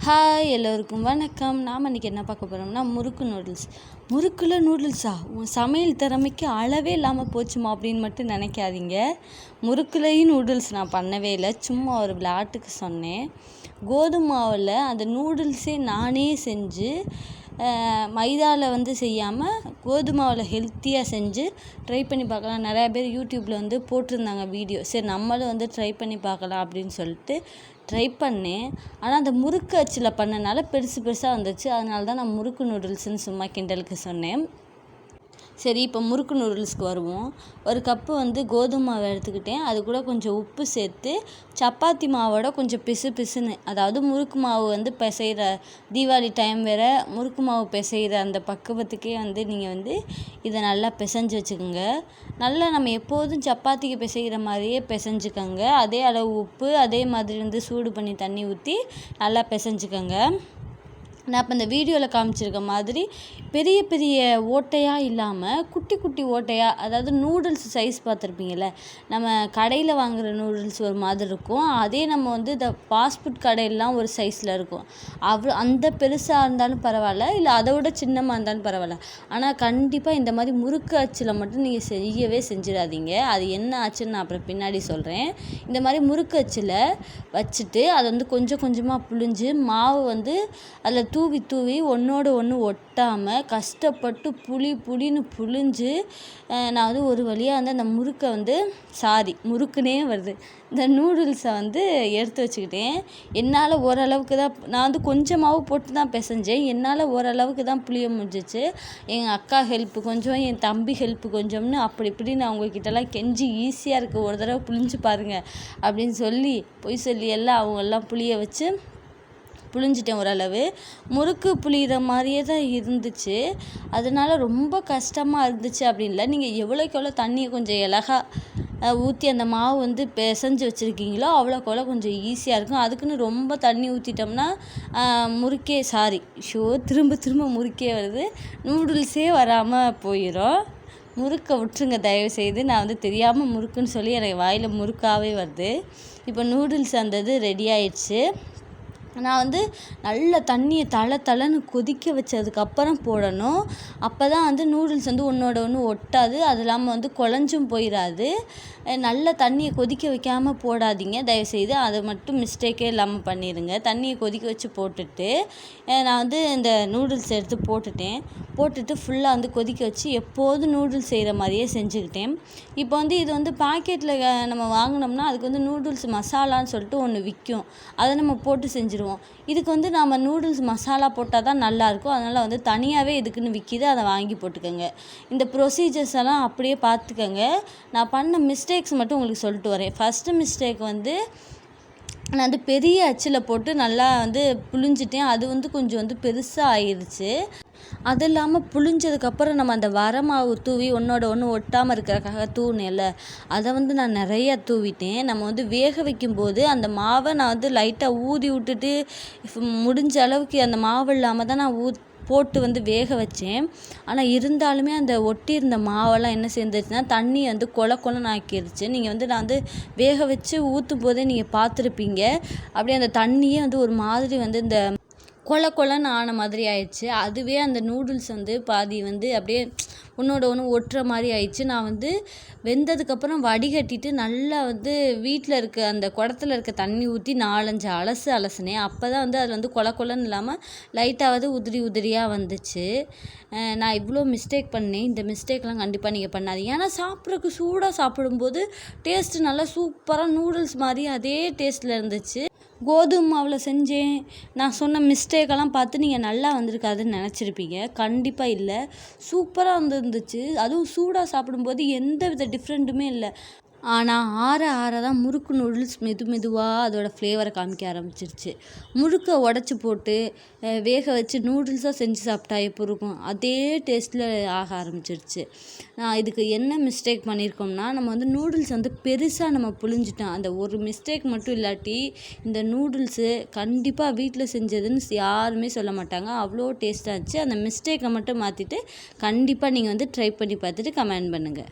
Hi எல்லோருக்கும் வணக்கம். நாம் இன்றைக்கி என்ன பார்க்க போகிறோம்னா முறுக்கு நூடுல்ஸ். முறுக்கில் நூடுல்ஸா? உன் சமையல் திறமைக்கு அளவே இல்லாமல் போச்சுமா அப்படின்னு மட்டும் நினைக்காதீங்க. முறுக்குலையும் நூடுல்ஸ் நான் பண்ணவே இல்லை, சும்மா ஒரு விளையாட்டுக்கு சொன்னேன். கோதுமை மாவில் அந்த நூடுல்ஸே நானே செஞ்சு மைதாவில் செய்யாமல் கோதுமை மாவில் ஹெல்த்தியாக செஞ்சு ட்ரை பண்ணி பார்க்கலாம். நிறையா பேர் யூடியூப்பில் போட்டிருந்தாங்க வீடியோ. சரி நம்மளும் ட்ரை பண்ணி பார்க்கலாம் அப்படின்னு சொல்லிட்டு ட்ரை பண்ணேன். ஆனால் அந்த முறுக்கு அச்சில் பண்ணனால பெருசு பெருசாக வந்துச்சு. அதனால தான் நான் முறுக்கு நூடுல்ஸ்ன்னு சும்மா கிண்டலுக்கு சொன்னேன். சரி, இப்போ முறுக்கு நூடுல்ஸ்க்கு வருவோம். ஒரு கப்பு கோதுமை மாவை எடுத்துக்கிட்டேன். அது கூட கொஞ்சம் உப்பு சேர்த்து சப்பாத்தி மாவோட கொஞ்சம் பிசு பிசுன்னு, அதாவது முறுக்கு மாவு பிசைகிற தீபாவளி டைம் வேறு, முறுக்கு மாவு பிசைகிற அந்த பக்குவத்துக்கே நீங்கள் இதை நல்லா பிசைஞ்சு வச்சுக்கோங்க. நல்லா நம்ம எப்போதும் சப்பாத்திக்கு பிசைகிற மாதிரியே பிசைஞ்சுக்கோங்க. அதே அளவு உப்பு, அதே மாதிரி சூடு பண்ணி தண்ணி ஊற்றி நல்லா பிசைஞ்சுக்கோங்க. நான் இப்போ இந்த வீடியோவில் காமிச்சிருக்க மாதிரி பெரிய பெரிய ஓட்டையாக இல்லாமல் குட்டி குட்டி ஓட்டையாக, அதாவது நூடுல்ஸ் சைஸ் பார்த்துருப்பீங்கள்ல, நம்ம கடையில் வாங்குகிற நூடுல்ஸ் ஒரு மாதிரி இருக்கும். அதே நம்ம இந்த ஃபாஸ்ட் ஃபுட் கடையிலலாம் ஒரு சைஸில் இருக்கும். அந்த பெருசாக இருந்தாலும் பரவாயில்ல, இல்லை அதை விட சின்னமாக இருந்தாலும் பரவாயில்ல. ஆனால் கண்டிப்பாக இந்த மாதிரி முறுக்கு அச்சில் மட்டும் நீங்கள் செய்யவே செஞ்சிடாதீங்க. அது என்ன ஆச்சுன்னு நான் அப்புறம் பின்னாடி சொல்கிறேன். இந்த மாதிரி முறுக்கு அச்சில் வச்சுட்டு அதை கொஞ்சம் கொஞ்சமாக புழிஞ்சு மாவு அதில் தூவி தூவி ஒன்றோடு ஒன்று ஒட்டாமல் கஷ்டப்பட்டு புளின்னு புழிஞ்சு நான் ஒரு வழியாக அந்த முறுக்கை முறுக்குனே வருது, இந்த நூடுல்ஸை எடுத்து வச்சுக்கிட்டேன். என்னால் ஓரளவுக்கு தான், நான் கொஞ்சம் மாவு போட்டு தான் பிசைஞ்சேன். என்னால் ஓரளவுக்கு தான் புளிய முடிஞ்சிச்சு. எங்கள் அக்கா ஹெல்ப்பு கொஞ்சம், என் தம்பி ஹெல்ப்பு கொஞ்சம்னு அப்படி இப்படி நான் உங்ககிட்டலாம் கெஞ்சி ஈஸியாக இருக்குது, ஒரு தடவை புழிஞ்சு பாருங்கள் அப்படின்னு பொய் சொல்லி எல்லாம் அவங்கெல்லாம் புளிய வச்சு புழிஞ்சிட்டேன். ஓரளவு முறுக்கு புளிகிற மாதிரியே தான் இருந்துச்சு. அதனால ரொம்ப கஷ்டமாக இருந்துச்சு அப்படின்னு இல்லை. நீங்கள் எவ்வளோக்கு எவ்வளோ தண்ணியை கொஞ்சம் இலகாக ஊற்றி அந்த மாவு பிசைஞ்சு வச்சுருக்கீங்களோ அவ்வளோக்கு கொஞ்சம் ஈஸியாக இருக்கும். அதுக்குன்னு ரொம்ப தண்ணி ஊற்றிட்டோம்னா திரும்ப திரும்ப முறுக்கே வருது, நூடுல்ஸே வராமல் போயிடும். முறுக்கை விட்டுருங்க தயவுசெய்து. நான் தெரியாமல் முறுக்குன்னு சொல்லி எனக்கு வாயில் முறுக்காகவே வருது. இப்போ நூடுல்ஸ் ரெடி ஆயிடுச்சு. நான் நல்ல தண்ணியை தளன்னு கொதிக்க வச்சதுக்கப்புறம் போடணும். அப்போ தான் நூடுல்ஸ் ஒன்றோட ஒன்று ஒட்டாது. அது இல்லாமல் குழஞ்சும் போயிடாது. நல்ல தண்ணியை கொதிக்க வைக்காமல் போடாதீங்க தயவுசெய்து. அதை மட்டும் மிஸ்டேக்கே இல்லாமல் பண்ணிடுங்க. தண்ணியை கொதிக்க வச்சு போட்டுட்டு நான் இந்த நூடுல்ஸ் எடுத்து போட்டுட்டு ஃபுல்லாக கொதிக்க வச்சு எப்போதும் நூடுல்ஸ் செய்கிற மாதிரியே செஞ்சுக்கிட்டேன். இப்போ இது பாக்கெட்டில் நம்ம வாங்கினோம்னா அதுக்கு நூடுல்ஸ் மசாலான்னு சொல்லிட்டு ஒன்று விற்கும். அதை நம்ம போட்டு செஞ்சுருவோம். இதுக்கு நம்ம நூடுல்ஸ் மசாலா போட்டால் தான் நல்லாயிருக்கும். அதனால் தனியாகவே இதுக்குன்னு விற்கிது, அதை வாங்கி போட்டுக்கோங்க. இந்த ப்ரொசீஜர்ஸ் எல்லாம் அப்படியே பார்த்துக்கோங்க. நான் பண்ண மிஸ்டேக்ஸ் மட்டும் உங்களுக்கு சொல்லிட்டு வரேன். ஃபஸ்ட்டு மிஸ்டேக் நான் பெரிய அச்சில் போட்டு நல்லா புழிஞ்சிட்டேன். அது கொஞ்சம் பெருசாக ஆயிடுச்சு. அது இல்லாமல் புழிஞ்சதுக்கப்புறம் நம்ம அந்த வரமாவு தூவி ஒன்றோட ஒன்று ஒட்டாமல் இருக்கிறக்காக தூவினேன்ல, அதை நான் நிறையா தூவிட்டேன். நம்ம வேக வைக்கும்போது அந்த மாவை நான் லைட்டாக ஊதி விட்டுட்டு முடிஞ்ச அளவுக்கு அந்த மாவு இல்லாமல் தான் நான் போட்டு வேக வச்சேன். ஆனால் இருந்தாலுமே அந்த ஒட்டியிருந்த மாவெல்லாம் என்ன சேர்ந்துருச்சுன்னா தண்ணி கொலன்னு ஆக்கிடுச்சு. நீங்கள் நான் வேக வச்சு ஊற்றும் போதே நீங்கள் பார்த்துருப்பீங்க. அப்படியே அந்த தண்ணியே ஒரு மாதிரி இந்த கொலன்னு ஆன மாதிரி ஆயிடுச்சு. அதுவே அந்த நூடுல்ஸ் பாதி அப்படியே ஒன்றோட ஒன்று ஒட்டுற மாதிரி ஆயிடுச்சு. நான் வெந்ததுக்கப்புறம் வடிகட்டிட்டு நல்லா வீட்டில் இருக்க அந்த குடத்துல இருக்க தண்ணி ஊற்றி 4-5 அலசுனேன். அப்போ தான் அதில் கொலன்னு இல்லாமல் லைட்டாவது உதிரியாக வந்துச்சு. நான் இவ்வளோ மிஸ்டேக் பண்ணேன். இந்த மிஸ்டேக்லாம் கண்டிப்பாக நீங்கள் பண்ணாதீங்க. ஏன்னா சாப்பிட்றதுக்கு சூடாக சாப்பிடும்போது டேஸ்ட்டு நல்லா சூப்பராக நூடுல்ஸ் மாதிரி அதே டேஸ்ட்டில் இருந்துச்சு. கோதுமை மாவில் செஞ்சேன், நான் சொன்ன மிஸ்டேக்கெல்லாம் பார்த்து நீங்கள் நல்லா வந்திருக்காதுன்னு நினச்சிருப்பீங்க. கண்டிப்பாக இல்லை, சூப்பராக இருந்துச்சு. அதுவும் சூடாக சாப்பிடும்போது எந்த வித டிஃப்ரெண்ட்டுமே இல்லை. ஆனால் ஆற தான் முறுக்கு நூடுல்ஸ் மெதுவாக அதோடய ஃப்ளேவரை காமிக்க ஆரம்பிச்சிருச்சு. முறுக்கை உடச்சி போட்டு வேக வச்சு நூடுல்ஸாக செஞ்சு சாப்பிட்டா எப்படி இருக்கும், அதே டேஸ்ட்டில் ஆக ஆரம்பிச்சிருச்சு. நான் இதுக்கு என்ன மிஸ்டேக் பண்ணியிருக்கோம்னா, நம்ம நூடுல்ஸ் பெருசாக நம்ம புழிஞ்சிட்டோம். அந்த ஒரு மிஸ்டேக் மட்டும் இல்லாட்டி இந்த நூடுல்ஸு கண்டிப்பாக வீட்டில் செஞ்சதுன்னு யாருமே சொல்ல மாட்டாங்க. அவ்வளோ டேஸ்ட்டாக இருந்துச்சு. அந்த மிஸ்டேக்கை மட்டும் மாற்றிட்டு கண்டிப்பாக நீங்கள் ட்ரை பண்ணி பார்த்துட்டு கமெண்ட் பண்ணுங்கள்.